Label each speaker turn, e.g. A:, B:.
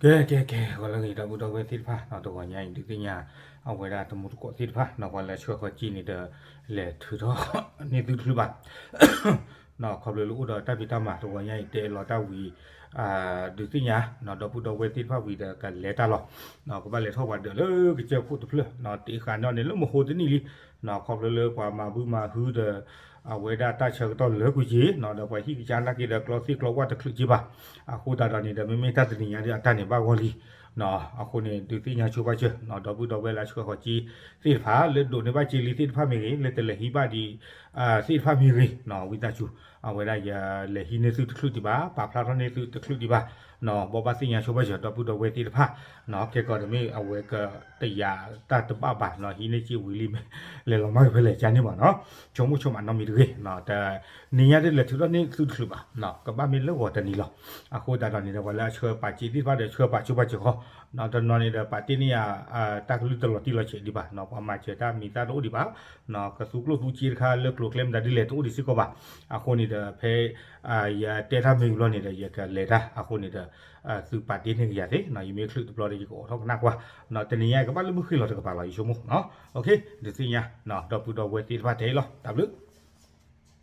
A: แกก็เลยเราบุตรเวทิตพะเราตัวใหญ่ดึกที่ยาเอาเวลาตมุตกทิตพะเราวันละช่วยเขาจีนี่เด้อแหละถือทอนี่ถือถือบัตรเราขอบเลยลูกเราตาพิตามาตัวใหญ่เตะเราตาวีดึกที่ยาเราดบุตรเวทิตพะวีเด้อกันเลตาเราเราก็บ้านเลทอวันเด้อเลยก็เจอพูดเพลเราตีขานอนเนี่ยแล้วโมโหที่นี่ลิเราขอบเลยกว่ามาบูมาฮือเด้อเอาเวลาตาเชิงตอนเหลือกูจีเราเดี๋ยวไปที่จานนักกีฬากลอซี่กลอว่าจะคลุจีบะคูตาดานี่เดี๋ยวไม่ตัดนี่ยาเดี๋ยวตาเนี่ยบ้าวอลีနော်အခုနေဒီတိညာချိုပါချနော်တော့ဘူးတော့ပဲလာချိုခေါ်ကြီးစိဖာလက်ဒိုနေပါချီလီစိဖာမီလက်တလေဟိပါဒီစိဖာမီရီနော်ဝိတာချူအဝဲလာရလေဟိနေစုတခုတိပါပါဖလာရနေစုတခုတိပါနော်ဘောပါစိညာချိုပါချတော့ဘူးတော့ဝဲတိတဖာနော်ကေကောတမေအဝဲကတရာတတပပါနော်ဟိနေချီဝီလီလေလောမဖဲလေချာနေပါနော်ချုံမှုချုံမနော်မီရီနော်တနေရတဲ့လက်ထူတော့နေစုတခုပါနော်ကဘာမီလောဝတနီလောအခုတာတော့နေတော့လာချိုပါချီတိပါတဲ့ချိုပါချိုပါချိုခေါ်နော်တနော်နေတဲ့ပါတိနီယာတက်လူတလို့တိလို့ချေဒီပါနော်ပမာချေတာမီတာတို့ဒီပါနော်ကစုကလို့သူချီခါလက်ကလို့ကလမ်ဒါဒီလေတို့ဒီစကောပါအခုနေတဲ့ဖဲရတေတာမီလို့နေတဲ့ရကလေတာအခုနေတဲ့စုပါတိနေရတဲ့နော်ယမေခလုတပလို့ဒီကိုထောက်နာကွာနော်တနီယာကဘာလို့မခိလို့တကပါလာယူရှုံမနော်โอเคဒီစညာနော်တော့ပူတော့ဝဲတိပါတဲလို့တဘလူ